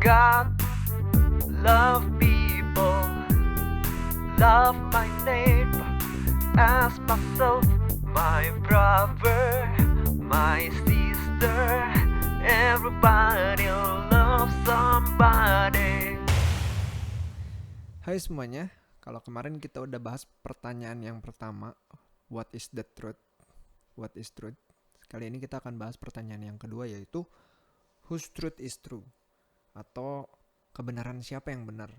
God, love people, love my neighbor as myself, my brother, my sister, everybody love somebody. Hai semuanya, kalau kemarin kita udah bahas pertanyaan yang pertama, what is the truth? What is truth? Kali ini kita akan bahas pertanyaan yang kedua, yaitu whose truth is true? Atau kebenaran siapa yang benar?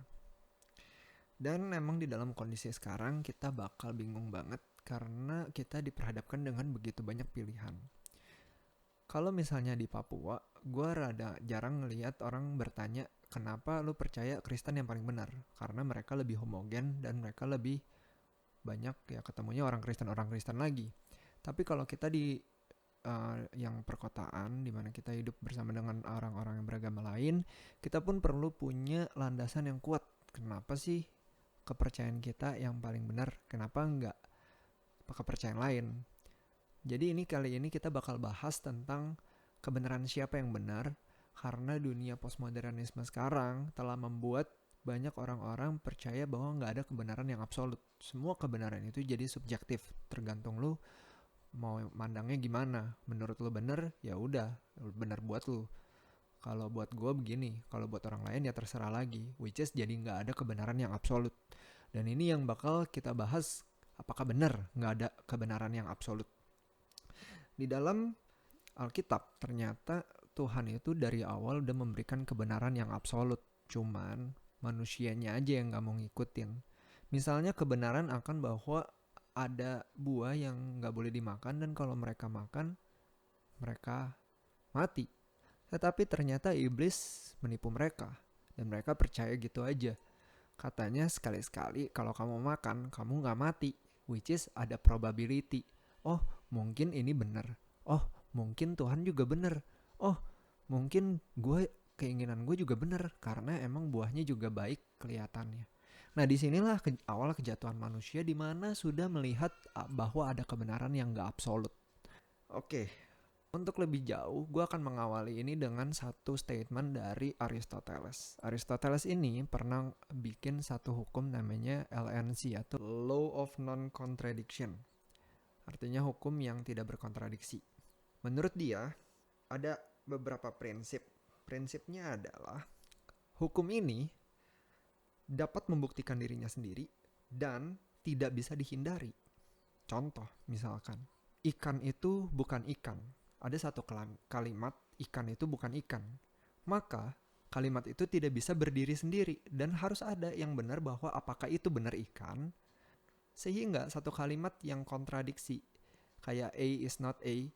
Dan emang di dalam kondisi sekarang kita bakal bingung banget karena kita diperhadapkan dengan begitu banyak pilihan. Kalau misalnya di Papua, gue rada jarang ngelihat orang bertanya, kenapa lu percaya Kristen yang paling benar? Karena mereka lebih homogen dan mereka lebih banyak ya ketemunya orang Kristen lagi. Tapi kalau kita di yang perkotaan, di mana kita hidup bersama dengan orang-orang yang beragama lain, kita pun perlu punya landasan yang kuat. Kenapa sih kepercayaan kita yang paling benar? Kenapa enggak kepercayaan lain? Jadi kali ini kita bakal bahas tentang kebenaran siapa yang benar, karena dunia postmodernisme sekarang telah membuat banyak orang-orang percaya bahwa nggak ada kebenaran yang absolut. Semua kebenaran itu jadi subjektif, tergantung lu mau mandangnya gimana. Menurut lu bener, ya udah bener buat lu. Kalau buat gue begini, kalau buat orang lain ya terserah lagi. Which is jadi nggak ada kebenaran yang absolut. Dan ini yang bakal kita bahas, apakah benar nggak ada kebenaran yang absolut. Di dalam Alkitab ternyata Tuhan itu dari awal udah memberikan kebenaran yang absolut. Cuman manusianya aja yang gak mau ngikutin. Misalnya kebenaran akan bahwa ada buah yang gak boleh dimakan dan kalau mereka makan, mereka mati. Tetapi ternyata iblis menipu mereka dan mereka percaya gitu aja. Katanya sekali-sekali kalau kamu makan, kamu gak mati. Which is ada probability. Oh, mungkin ini benar. Oh, mungkin Tuhan juga benar. Oh, mungkin keinginan gue juga benar karena emang buahnya juga baik kelihatannya. Nah, disinilah awal kejatuhan manusia, di mana sudah melihat bahwa ada kebenaran yang gak absolut. Oke, untuk lebih jauh, gue akan mengawali ini dengan satu statement dari Aristoteles. Aristoteles ini pernah bikin satu hukum namanya LNC atau Law of Non-Contradiction. Artinya hukum yang tidak berkontradiksi. Menurut dia, ada beberapa prinsip. Prinsipnya adalah hukum ini dapat membuktikan dirinya sendiri dan tidak bisa dihindari. Contoh, misalkan, ikan itu bukan ikan. Ada satu kalimat, ikan itu bukan ikan. Maka, kalimat itu tidak bisa berdiri sendiri dan harus ada yang benar bahwa apakah itu benar ikan, sehingga satu kalimat yang kontradiksi kayak A is not A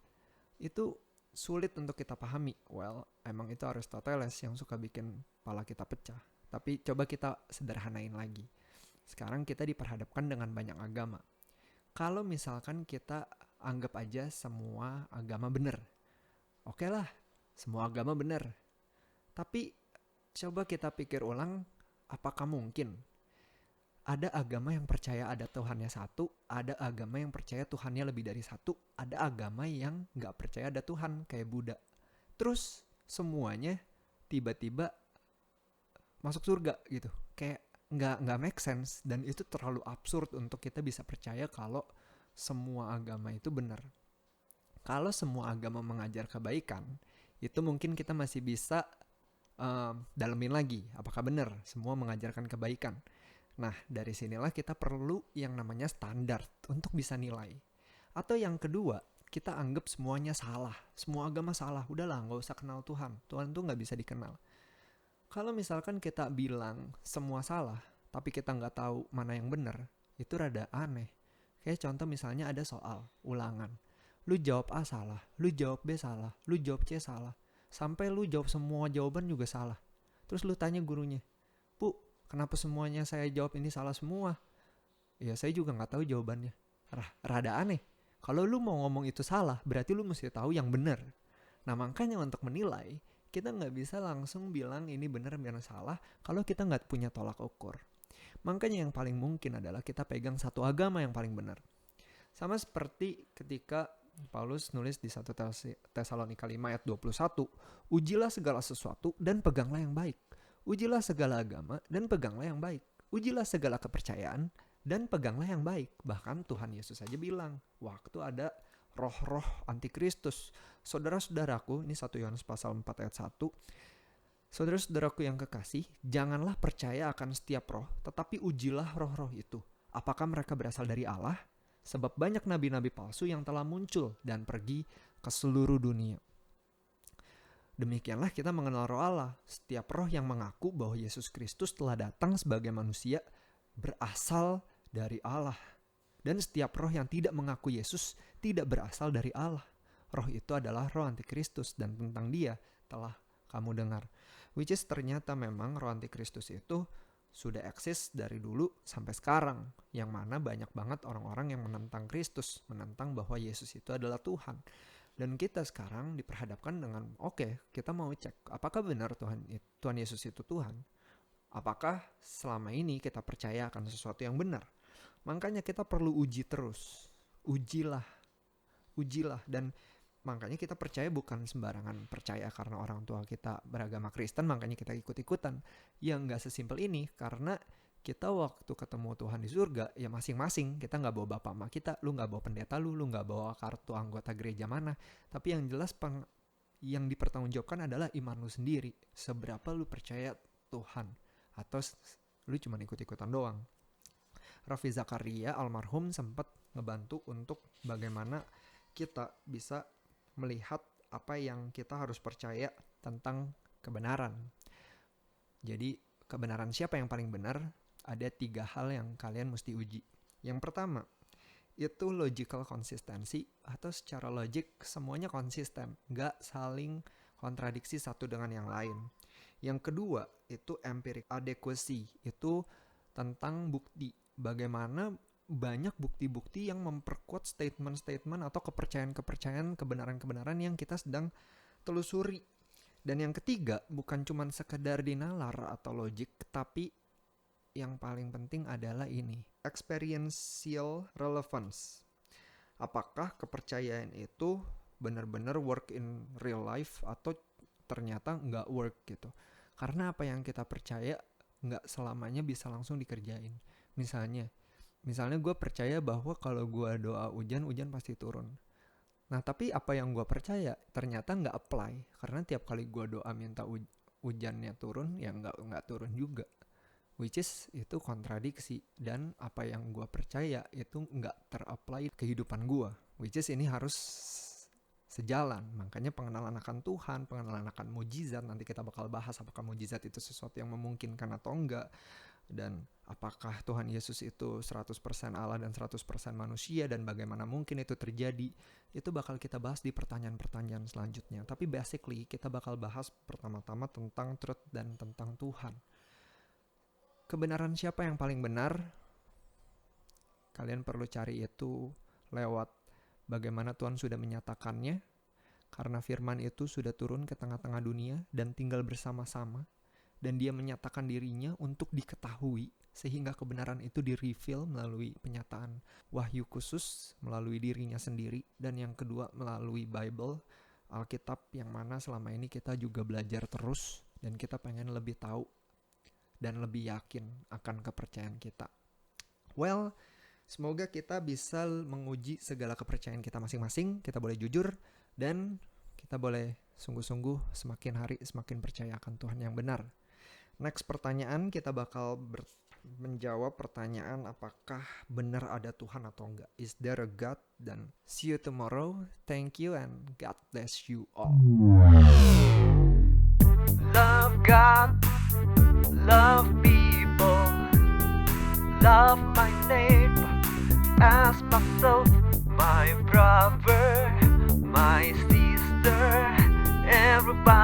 itu sulit untuk kita pahami. Well, emang itu Aristoteles yang suka bikin kepala kita pecah. Tapi coba kita sederhanain lagi. Sekarang kita diperhadapkan dengan banyak agama. Kalau misalkan kita anggap aja semua agama benar, oke lah, semua agama benar. Tapi coba kita pikir ulang, apakah mungkin ada agama yang percaya ada Tuhannya satu, ada agama yang percaya Tuhannya lebih dari satu, ada agama yang gak percaya ada Tuhan kayak Buddha. Terus semuanya tiba-tiba masuk surga gitu. Kayak gak make sense, dan itu terlalu absurd untuk kita bisa percaya kalau semua agama itu benar. Kalau semua agama mengajar kebaikan, itu mungkin kita masih bisa dalemin lagi, apakah benar semua mengajarkan kebaikan. Nah, dari sinilah kita perlu yang namanya standar untuk bisa nilai. Atau yang kedua, kita anggap semuanya salah. Semua agama salah. Udahlah, gak usah kenal Tuhan. Tuhan tuh gak bisa dikenal. Kalau misalkan kita bilang semua salah, tapi kita gak tahu mana yang benar, itu rada aneh. Kayak contoh misalnya ada soal ulangan. Lu jawab A salah, lu jawab B salah, lu jawab C salah. Sampai lu jawab semua jawaban juga salah. Terus lu tanya gurunya, Bu, kenapa semuanya saya jawab ini salah semua? Ya saya juga gak tahu jawabannya. Rada aneh. Kalau lu mau ngomong itu salah, berarti lu mesti tahu yang benar. Nah, makanya untuk menilai, kita gak bisa langsung bilang ini benar dan salah kalau kita gak punya tolak ukur. Makanya yang paling mungkin adalah kita pegang satu agama yang paling benar. Sama seperti ketika Paulus nulis di 1 Tesalonika 5 ayat 21, ujilah segala sesuatu dan peganglah yang baik. Ujilah segala agama dan peganglah yang baik. Ujilah segala kepercayaan dan peganglah yang baik. Bahkan Tuhan Yesus saja bilang, waktu ada roh-roh antikristus. Saudara-saudaraku, ini 1 Yohanes pasal 4 ayat 1. Saudara-saudaraku yang kekasih, janganlah percaya akan setiap roh, tetapi ujilah roh-roh itu. Apakah mereka berasal dari Allah? Sebab banyak nabi-nabi palsu yang telah muncul dan pergi ke seluruh dunia. Demikianlah kita mengenal roh Allah. Setiap roh yang mengaku bahwa Yesus Kristus telah datang sebagai manusia berasal dari Allah. Dan setiap roh yang tidak mengaku Yesus tidak berasal dari Allah. Roh itu adalah roh antikristus dan tentang dia telah kamu dengar. Which is ternyata memang roh antikristus itu sudah eksis dari dulu sampai sekarang. Yang mana banyak banget orang-orang yang menentang Kristus, menentang bahwa Yesus itu adalah Tuhan. Dan kita sekarang diperhadapkan dengan, oke, kita mau cek apakah benar Tuhan Yesus itu Tuhan. Apakah selama ini kita percaya akan sesuatu yang benar. Makanya kita perlu uji terus. Ujilah. Dan makanya kita percaya bukan sembarangan percaya karena orang tua kita beragama Kristen, makanya kita ikut-ikutan. Ya nggak sesimpel ini, karena kita waktu ketemu Tuhan di surga, ya masing-masing. Kita nggak bawa bapak emak kita, lu nggak bawa pendeta lu nggak bawa kartu anggota gereja mana. Tapi yang jelas yang dipertanggungjawabkan adalah iman lu sendiri. Seberapa lu percaya Tuhan, atau lu cuma ikut-ikutan doang. Raffi Zakaria almarhum sempat ngebantu untuk bagaimana kita bisa melihat apa yang kita harus percaya tentang kebenaran. Jadi kebenaran siapa yang paling benar? Ada 3 hal yang kalian mesti uji. Yang pertama, itu logical consistency, atau secara logik semuanya konsisten, gak saling kontradiksi satu dengan yang lain. Yang kedua, itu empiric adequacy, itu tentang bukti. Bagaimana banyak bukti-bukti yang memperkuat statement-statement atau kepercayaan-kepercayaan, kebenaran-kebenaran yang kita sedang telusuri. Dan yang ketiga, bukan cuma sekedar dinalar atau logik, tapi yang paling penting adalah ini, experiential relevance. Apakah kepercayaan itu benar-benar work in real life atau ternyata nggak work gitu. Karena apa yang kita percaya nggak selamanya bisa langsung dikerjain. Misalnya gue percaya bahwa kalau gue doa hujan pasti turun. Nah tapi apa yang gue percaya ternyata nggak apply. Karena tiap kali gue doa minta hujannya turun, ya nggak turun juga. Which is itu kontradiksi, dan apa yang gue percaya itu nggak ter-apply kehidupan gue. Which is ini harus sejalan. Makanya pengenalan akan Tuhan, pengenalan akan mujizat, nanti kita bakal bahas apakah mujizat itu sesuatu yang memungkinkan atau enggak. Dan apakah Tuhan Yesus itu 100% Allah dan 100% manusia, dan bagaimana mungkin itu terjadi. Itu bakal kita bahas di pertanyaan-pertanyaan selanjutnya. Tapi basically kita bakal bahas pertama-tama tentang truth dan tentang Tuhan. Kebenaran siapa yang paling benar? Kalian perlu cari itu lewat bagaimana Tuhan sudah menyatakannya, karena firman itu sudah turun ke tengah-tengah dunia dan tinggal bersama-sama, dan dia menyatakan dirinya untuk diketahui, sehingga kebenaran itu di-reveal melalui penyataan wahyu khusus, melalui dirinya sendiri, dan yang kedua melalui Bible, Alkitab, yang mana selama ini kita juga belajar terus, dan kita pengen lebih tahu dan lebih yakin akan kepercayaan kita. Well, semoga kita bisa menguji segala kepercayaan kita masing-masing. Kita boleh jujur dan kita boleh sungguh-sungguh semakin hari semakin percaya akan Tuhan yang benar. Next pertanyaan, kita bakal menjawab pertanyaan apakah benar ada Tuhan atau enggak. Is there a God? Dan see you tomorrow. Thank you and God bless you all. Love God, love people, love my neighbor as myself, my brother, my sister, everybody.